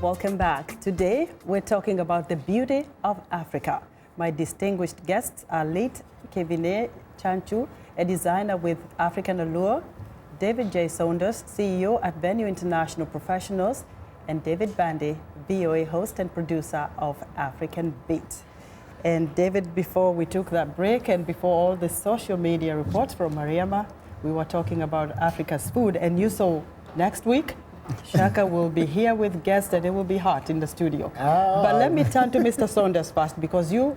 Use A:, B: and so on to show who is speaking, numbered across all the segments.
A: Welcome back. Today, we're talking about the beauty of Africa. My distinguished guests are Lith Kevine Tchantchou, a designer with African Allure, David J Saunders, CEO at Vandy International Professionals, and David Vandy, VOA host and producer of African Beat. And David, before we took that break and before all the social media reports from Mariama, we were talking about Africa's food, and you saw next week, Shaka will be here with guests and it will be hot in the studio. Oh. But let me turn to Mr. Saunders first, because you're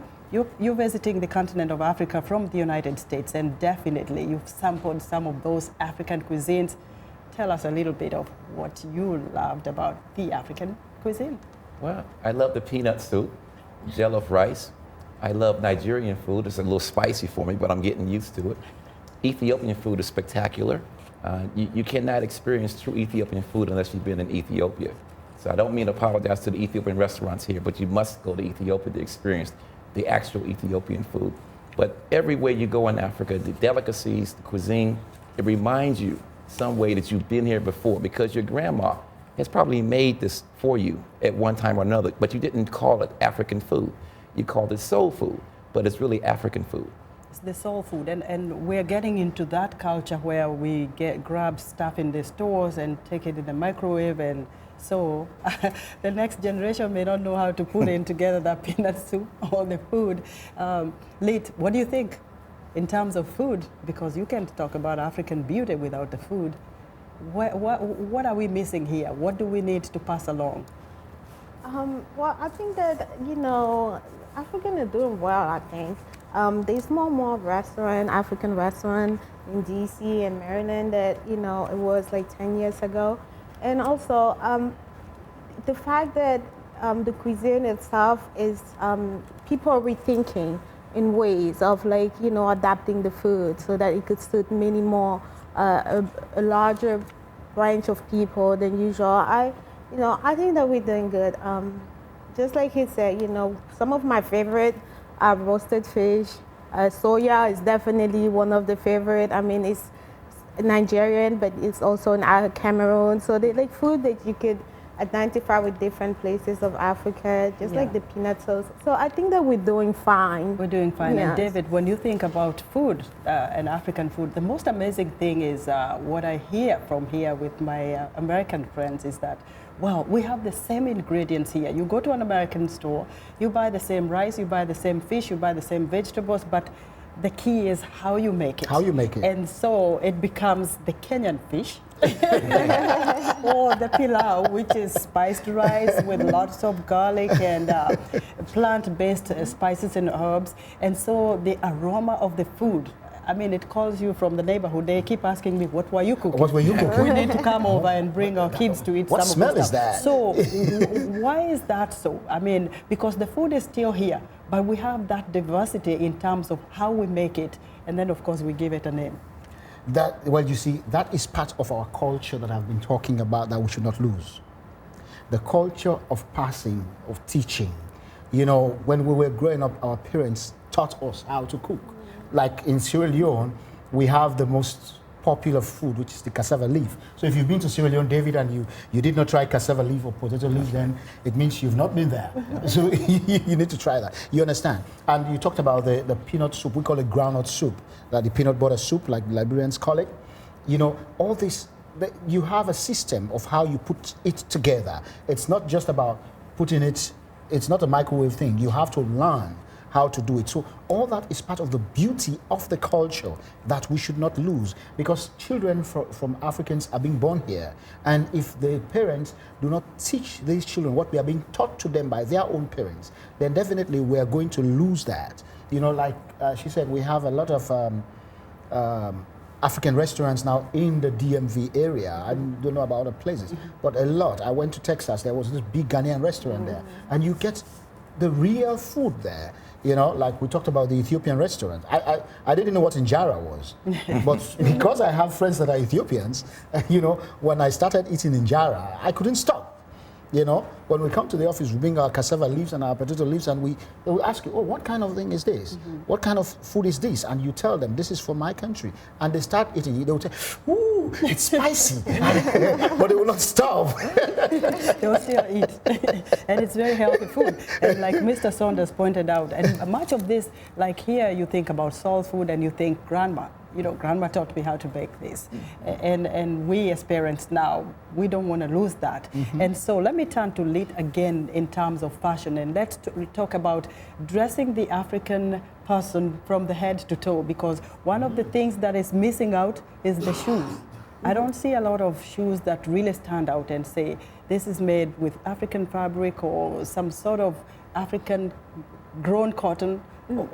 A: visiting the continent of Africa from the United States, and definitely you've sampled some of those African cuisines. Tell us a little bit of what you loved about the African cuisine.
B: Well, I love the peanut soup, jollof rice. I love Nigerian food. It's a little spicy for me, but I'm getting used to it. Ethiopian food is spectacular. You cannot experience true Ethiopian food unless you've been in Ethiopia. So I don't mean to apologize to the Ethiopian restaurants here, but you must go to Ethiopia to experience the actual Ethiopian food. But everywhere you go in Africa, the delicacies, the cuisine, it reminds you some way that you've been here before, because your grandma has probably made this for you at one time or another, but you didn't call it African food. You called it soul food, but it's really African food.
A: It's the soul food, and we're getting into that culture where we grab stuff in the stores and take it in the microwave, and so the next generation may not know how to put in together that peanut soup or the food. Lith, what do you think in terms of food? Because you can't talk about African beauty without the food. What are we missing here? What do we need to pass along?
C: Well, I think that, African are doing well, I think. There's more African restaurant in DC and Maryland that, it was like 10 years ago. And also, the fact that the cuisine itself is people are rethinking in ways of adapting the food so that it could suit many more, a larger range of people than usual. I think that we're doing good. Just like he said, some of my favorite roasted fish, soya is definitely one of the favorite. I mean, it's Nigerian, but it's also in Cameroon. So they like food that you could identify with different places of Africa, just like the peanut sauce. So I think that we're doing fine. We're doing fine.
A: Yes. And David, when you think about food and African food, the most amazing thing is what I hear from here with my American friends is that, well, we have the same ingredients here. You go to an American store, you buy the same rice, you buy the same fish, you buy the same vegetables, but the key is how you make it.
D: How you make it.
A: And so it becomes the Kenyan fish or the pilau, which is spiced rice with lots of garlic and plant-based spices and herbs. And so the aroma of the food, I mean, it calls you from the neighborhood. They keep asking me, what were you cooking?
D: What were you cooking?
A: We need to come over and bring our kids to eat some of the stuff.
D: What smell is that?
A: So why is that so? I mean, because the food is still here, but we have that diversity in terms of how we make it, and then, of course, we give it a name.
D: Well, you see, that is part of our culture that I've been talking about that we should not lose. The culture of passing, of teaching. When we were growing up, our parents taught us how to cook. Like in Sierra Leone, we have the most popular food, which is the cassava leaf. So if you've been to Sierra Leone, David, and you did not try cassava leaf or potato leaf, then it means you've not been there. So you need to try that. You understand? And you talked about the peanut soup. We call it groundnut soup, like the peanut butter soup, like Liberians call it. All this, you have a system of how you put it together. It's not just about putting it, it's not a microwave thing. You have to learn how to do it. So all that is part of the beauty of the culture that we should not lose, because children from Africans are being born here. And if the parents do not teach these children what we are being taught to them by their own parents, then definitely we are going to lose that. Like she said, we have a lot of African restaurants now in the DMV area. I don't know about other places, but a lot. I went to Texas, there was this big Ghanaian restaurant there, and you get the real food there. Like we talked about the Ethiopian restaurant. I didn't know what injera was, but because I have friends that are Ethiopians, when I started eating injera, I couldn't stop. When we come to the office, we bring our cassava leaves and our potato leaves, and we ask you, what kind of thing is this? What kind of food is this? And you tell them, this is from my country. And they start eating it. They will say, ooh, ooh, it's spicy. But they will not stop.
A: They will still eat. And it's very healthy food. And like Mr. Saunders pointed out, and much of this, like here you think about soul food and you think grandma. You know, grandma taught me how to bake this. And we as parents now, we don't want to lose that. And so let me turn to Lith again in terms of fashion, and let's talk about dressing the African person from the head to toe, because one of the things that is missing out is the shoes. I don't see a lot of shoes that really stand out and say, this is made with African fabric or some sort of African grown cotton.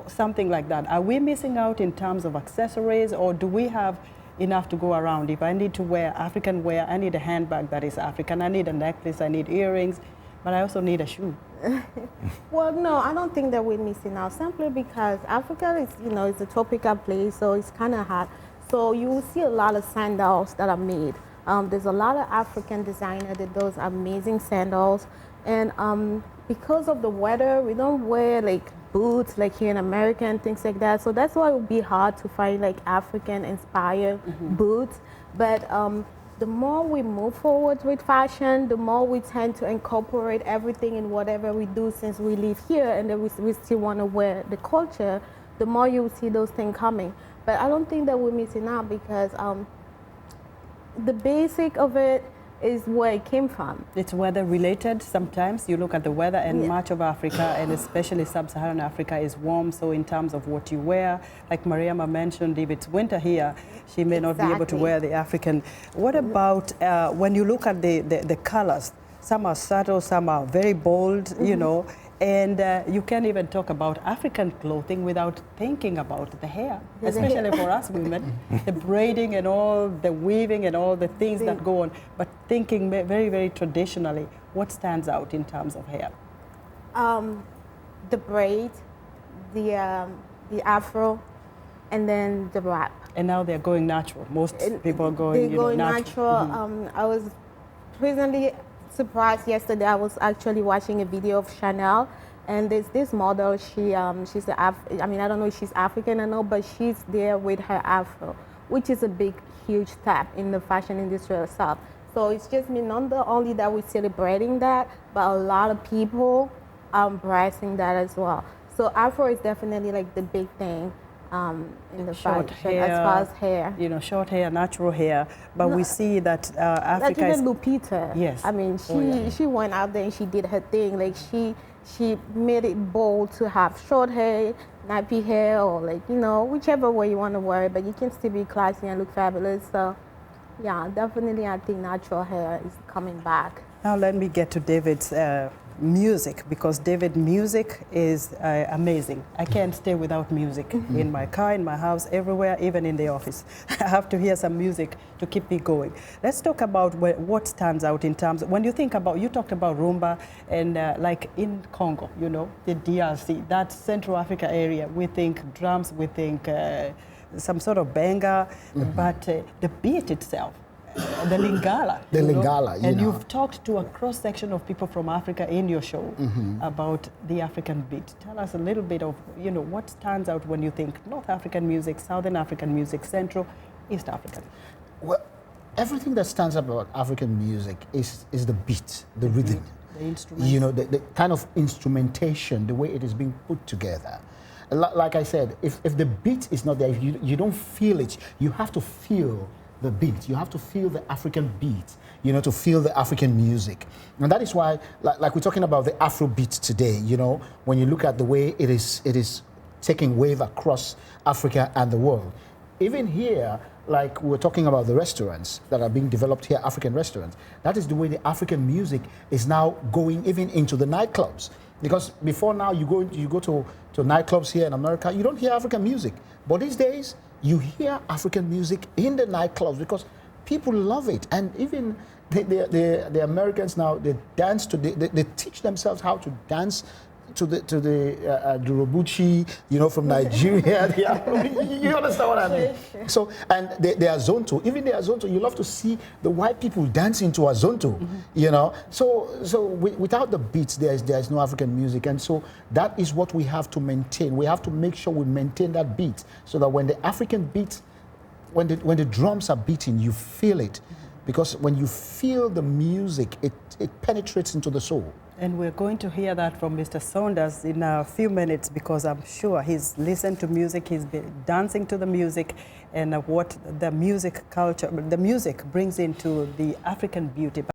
A: Something like that. Are we missing out in terms of accessories, or do we have enough to go around? If I need to wear African wear, I need a handbag that is African, I need a necklace, I need earrings, but I also need a shoe.
C: Well, no, I don't think that we're missing out, simply because Africa is, you know, it's a tropical place, so it's kind of hot. So you will see a lot of sandals that are made. There's a lot of African designers that does amazing sandals, and because of the weather, we don't wear like boots like here in America and things like that. So that's why it would be hard to find like African inspired boots. But the more we move forward with fashion, the more we tend to incorporate everything in whatever we do, since we live here and then we still want to wear the culture, the more you will see those things coming. But I don't think that we're missing out, because the basic of it is where it came from.
A: It's weather related sometimes. You look at the weather, and much of Africa, and especially sub-Saharan Africa, is warm. So in terms of what you wear, like Mariama mentioned, if it's winter here, she may not be able to wear the African. What about when you look at the colors? Some are subtle, some are very bold, you know, and you can't even talk about African clothing without thinking about the hair, especially for us women, the braiding and all the weaving and all the things that go on, but thinking very, very traditionally, what stands out in terms of hair?
C: The braid, the afro, and then the wrap.
A: And now they're going natural. Most people are going,
C: natural. I was recently surprised yesterday. I was actually watching a video of Chanel, and there's this model. She's I don't know if she's African or no, but she's there with her afro, which is a big, huge step in the fashion industry itself. So it's just not only that we're celebrating that, but a lot of people are embracing that as well. So afro is definitely like the big thing in the
A: short
C: fashion
A: hair,
C: as far as hair.
A: You know, short hair, natural hair. But we see that Africa
C: like
A: is...
C: even Lupita.
A: Yes.
C: I mean, she went out there and she did her thing. Like she made it bold to have short hair, nappy hair, or like, you know, whichever way you want to wear it, but you can still be classy and look fabulous. So yeah, definitely I think natural hair is coming back.
A: Now let me get to David's music, because David's music is amazing. I can't stay without music in my car, in my house, everywhere, even in the office. I have to hear some music to keep me going. Let's talk about what stands out in terms of, when you think about, you talked about rumba, and like in Congo, you know, the DRC, that Central Africa area, we think drums, we think some sort of benga, but the beat itself, the Lingala.
D: The Lingala,
A: and you've talked to a cross-section of people from Africa in your show about the African beat. Tell us a little bit of, you know, what stands out when you think North African music, Southern African music, Central, East African?
D: Well, everything that stands out about African music is the beat, the rhythm.
A: The instruments.
D: You know, the kind of instrumentation, the way it is being put together. Like I said, if the beat is not there, if you don't feel it, you have to feel the beat. You have to feel the African beat, you know, to feel the African music. And that is why, like we're talking about the Afro beat today, you know, when you look at the way it is taking wave across Africa and the world. Even here, like we're talking about the restaurants that are being developed here, African restaurants, that is the way the African music is now going even into the nightclubs. Because before now, you go to nightclubs here in America, you don't hear African music. But these days, you hear African music in the nightclubs because people love it. And even the Americans now, they dance to, they teach themselves how to dance to the Durobuchi, you know, from Nigeria. You understand what I mean? Sure. So, and they are Zonto. Even they are Zonto, you love to see the white people dancing to a Zonto, you know. So without the beats, there is no African music. And so that is what we have to maintain. We have to make sure we maintain that beat so that when the African beat when the drums are beating, you feel it. Because when you feel the music, it penetrates into the soul.
A: And we're going to hear that from Mr. Saunders in a few minutes, because I'm sure he's listened to music, he's been dancing to the music, and what the music culture, the music brings into the African beauty.